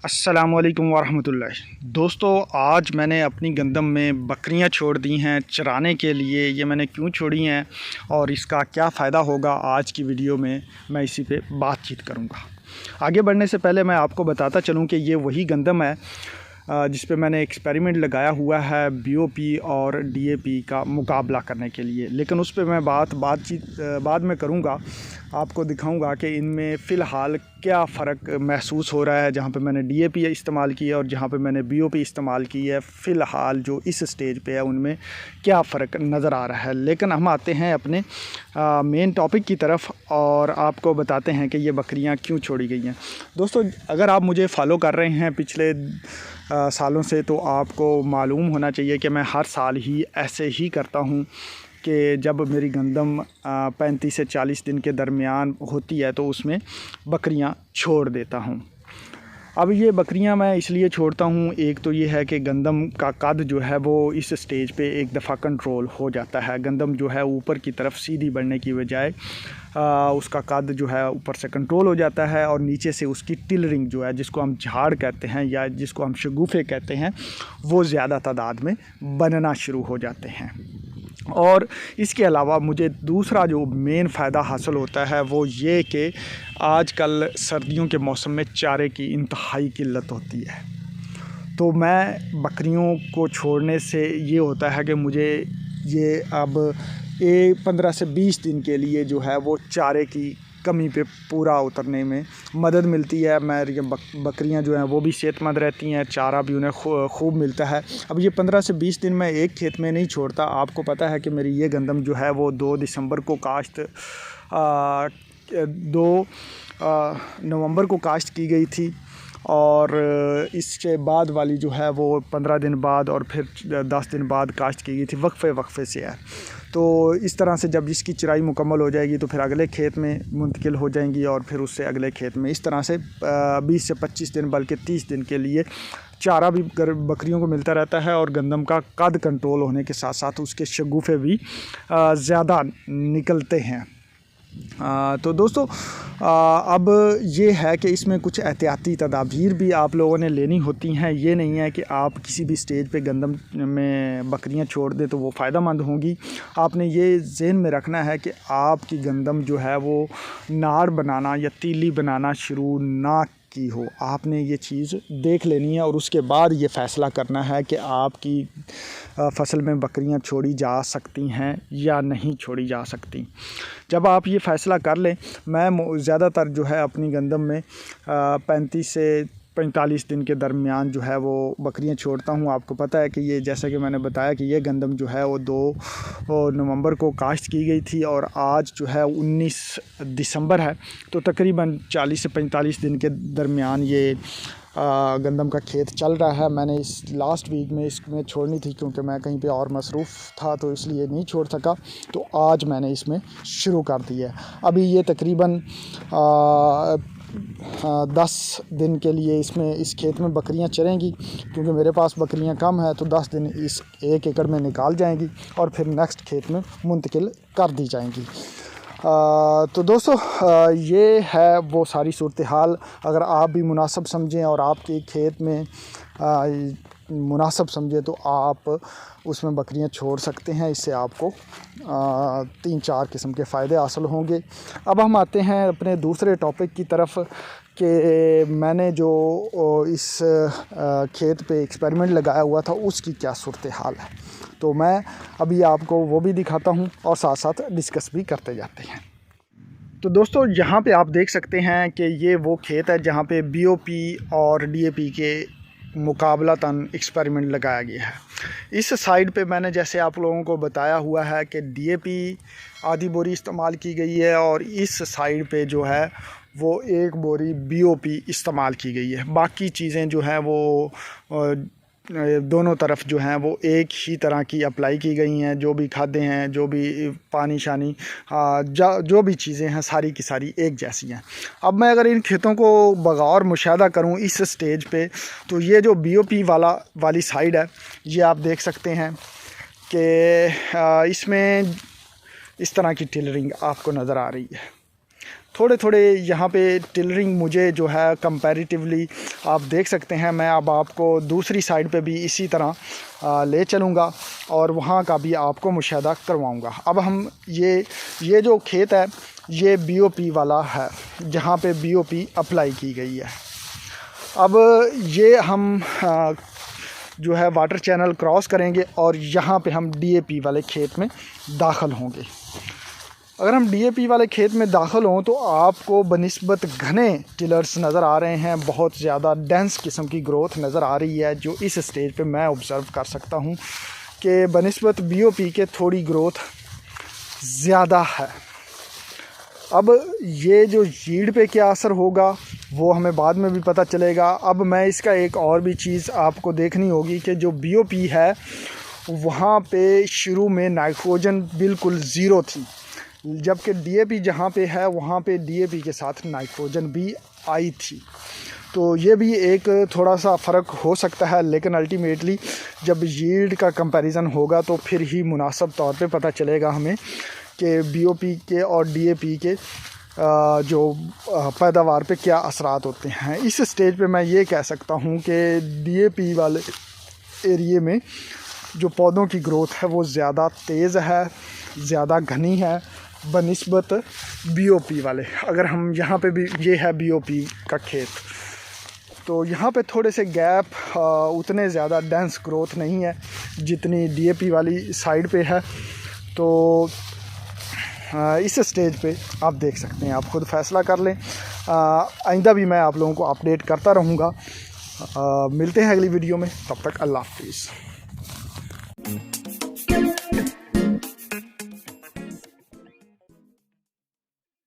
अस्सलामुअलैकुम वरहमतुल्लाह। दोस्तों, आज मैंने अपनी गंदम में बकरियां छोड़ दी हैं चराने के लिए। ये मैंने क्यों छोड़ी हैं और इसका क्या फ़ायदा होगा, आज की वीडियो में मैं इसी पे बातचीत करूँगा। आगे बढ़ने से पहले मैं आपको बताता चलूँ कि ये वही गंदम है जिस पे मैंने एक्सपेरिमेंट लगाया हुआ है बीओपी और डीएपी का मुकाबला करने के लिए। लेकिन उस पे मैं बातचीत बाद में करूँगा। आपको दिखाऊंगा कि इनमें फ़िलहाल क्या फ़र्क महसूस हो रहा है, जहाँ पे मैंने डीएपी इस्तेमाल की है और जहाँ पे मैंने बीओपी इस्तेमाल की है। फ़िलहाल जो इस स्टेज पे है उनमें क्या फ़र्क नज़र आ रहा है। लेकिन हम आते हैं अपने मेन टॉपिक की तरफ और आपको बताते हैं कि ये बकरियां क्यों छोड़ी गई हैं। दोस्तों, अगर आप मुझे फ़ॉलो कर रहे हैं पिछले सालों से, तो आपको मालूम होना चाहिए कि मैं हर साल ही ऐसे ही करता हूँ कि जब मेरी गंदम 35 से 40 दिन के दरमियान होती है तो उसमें बकरियां छोड़ देता हूं। अब ये बकरियां मैं इसलिए छोड़ता हूं, एक तो ये है कि गंदम का कद जो है वो इस स्टेज पे एक दफ़ा कंट्रोल हो जाता है। गंदम जो है ऊपर की तरफ सीधी बढ़ने की बजाय उसका कद जो है ऊपर से कंट्रोल हो जाता है और नीचे से उसकी टिलरिंग जो है, जिसको हम झाड़ कहते हैं या जिसको हम शगुफ़े कहते हैं, वो ज़्यादा तादाद में बनना शुरू हो जाते हैं। और इसके अलावा मुझे दूसरा जो मेन फ़ायदा हासिल होता है वो ये कि आजकल सर्दियों के मौसम में चारे की इंतहाई किल्लत होती है। तो मैं बकरियों को छोड़ने से ये होता है कि मुझे ये अब 15 से 20 दिन के लिए जो है वो चारे की कमी पे पूरा उतरने में मदद मिलती है। मेरी बकरियां जो हैं वो भी सेहतमंद रहती हैं, चारा भी उन्हें खूब मिलता है। अब ये 15 से 20 दिन मैं एक खेत में नहीं छोड़ता। आपको पता है कि मेरी ये गंदम जो है वो 2 दिसंबर को काश्त 2 नवंबर को काश्त की गई थी और इसके बाद वाली जो है वो 15 दिन बाद और फिर 10 दिन बाद काश्त की गई थी। वक्फे से है। तो इस तरह से जब इसकी चिराई मुकम्मल हो जाएगी तो फिर अगले खेत में मुंतकिल हो जाएंगी और फिर उससे अगले खेत में। इस तरह से 20 से 25 दिन बल्कि 30 दिन के लिए चारा भी बकरियों को मिलता रहता है और गंदम का कद कंट्रोल होने के साथ साथ उसके शगुफ़े भी ज़्यादा निकलते हैं। तो दोस्तों, अब ये है कि इसमें कुछ एहतियाती तदाबीर भी आप लोगों ने लेनी होती हैं। ये नहीं है कि आप किसी भी स्टेज पे गंदम में बकरियां छोड़ दें तो वो फ़ायदेमंद होंगी। आपने ये ज़हन में रखना है कि आपकी गंदम जो है वो नाड़ बनाना या तीली बनाना शुरू ना की हो। आपने ये चीज़ देख लेनी है और उसके बाद ये फ़ैसला करना है कि आपकी फ़सल में बकरियां छोड़ी जा सकती हैं या नहीं छोड़ी जा सकती। जब आप ये फ़ैसला कर लें, मैं ज़्यादातर जो है अपनी गंदम में 35 से 45 दिन के दरमियान जो है वो बकरियां छोड़ता हूं। आपको पता है कि ये, जैसा कि मैंने बताया कि ये गंदम जो है वो 2 नवंबर को काश्त की गई थी और आज जो है 19 दिसंबर है। तो तकरीबन 40 से 45 दिन के दरमियान ये गंदम का खेत चल रहा है। मैंने इस लास्ट वीक में इसमें छोड़नी थी क्योंकि मैं कहीं पे और मसरूफ़ था तो इसलिए नहीं छोड़ सका। तो आज मैंने इसमें शुरू कर दिया है। अभी ये तकरीबन 10 दिन के लिए इसमें इस खेत में बकरियां चरेंगी क्योंकि मेरे पास बकरियां कम है। तो 10 दिन इस 1 एकड़ में निकाल जाएंगी और फिर नेक्स्ट खेत में मुंतकिल कर दी जाएंगी। तो दोस्तों, ये है वो सारी सूरत हाल। अगर आप भी मुनासिब समझें और आपके खेत में मुनासिब समझें तो आप उसमें बकरियां छोड़ सकते हैं। इससे आपको 3-4 किस्म के फ़ायदे हासिल होंगे। अब हम आते हैं अपने दूसरे टॉपिक की तरफ कि मैंने जो इस खेत पे एक्सपेरिमेंट लगाया हुआ था उसकी क्या सूरत हाल है। तो मैं अभी आपको वो भी दिखाता हूँ और साथ साथ डिस्कस भी करते जाते हैं। तो दोस्तों, यहाँ पे आप देख सकते हैं कि ये वो खेत है जहाँ पे बीओपी और डीएपी के मुकाबलातन एक्सपेरिमेंट लगाया गया है। इस साइड पे मैंने जैसे आप लोगों को बताया हुआ है कि डीएपी आधी बोरी इस्तेमाल की गई है और इस साइड पे जो है वो 1 बोरी बीओपी इस्तेमाल की गई है। बाकी चीज़ें जो हैं वो दोनों तरफ जो हैं वो एक ही तरह की अप्लाई की गई हैं। जो भी खादें हैं, जो भी पानी शानी, जो भी चीज़ें हैं, सारी की सारी एक जैसी हैं। अब मैं अगर इन खेतों को बगौर मुशाहदा करूं इस स्टेज पे, तो ये जो बीओपी वाली साइड है, ये आप देख सकते हैं कि इसमें इस तरह की टिलरिंग आपको नज़र आ रही है। थोड़े थोड़े यहाँ पे टिलरिंग मुझे जो है कंपैरेटिवली आप देख सकते हैं। मैं अब आपको दूसरी साइड पे भी इसी तरह ले चलूँगा और वहाँ का भी आपको मुशाहदा करवाऊँगा। अब हम ये जो खेत है ये BOP वाला है, जहाँ पे BOP अप्लाई की गई है। अब ये हम जो है वाटर चैनल क्रॉस करेंगे और यहाँ पे हम DAP वाले खेत में दाखिल होंगे। अगर हम DAP वाले खेत में दाखिल हों तो आपको बनिस्बत घने टिलर्स नज़र आ रहे हैं, बहुत ज़्यादा डेंस किस्म की ग्रोथ नज़र आ रही है, जो इस स्टेज पे मैं ऑब्ज़र्व कर सकता हूँ कि बनिस्बत BOP के थोड़ी ग्रोथ ज़्यादा है। अब ये जो यील्ड पे क्या असर होगा वो हमें बाद में भी पता चलेगा। अब मैं इसका एक और भी चीज़ आपको देखनी होगी कि जो BOP है वहाँ पे शुरू में नाइट्रोजन बिल्कुल ज़ीरो थी, जबकि DAP जहाँ पे है वहाँ पे DAP के साथ नाइट्रोजन भी आई थी। तो ये भी एक थोड़ा सा फ़र्क हो सकता है, लेकिन अल्टीमेटली जब यील्ड का कंपैरिजन होगा तो फिर ही मुनासिब तौर पे पता चलेगा हमें कि BOP के और DAP के जो पैदावार पे क्या असरात होते हैं। इस स्टेज पे मैं ये कह सकता हूँ कि DAP वाले एरिए में जो पौधों की ग्रोथ है वो ज़्यादा तेज़ है, ज़्यादा घनी है बनिस्बत BOP वाले। अगर हम यहाँ पे भी, ये है BOP का खेत, तो यहाँ पे थोड़े से गैप, उतने ज़्यादा डेंस ग्रोथ नहीं है जितनी DAP वाली साइड पे है। तो इस स्टेज पे आप देख सकते हैं, आप ख़ुद फ़ैसला कर लें। आइंदा भी मैं आप लोगों को अपडेट करता रहूँगा। मिलते हैं अगली वीडियो में, तब तक अल्लाह हाफ़िज़।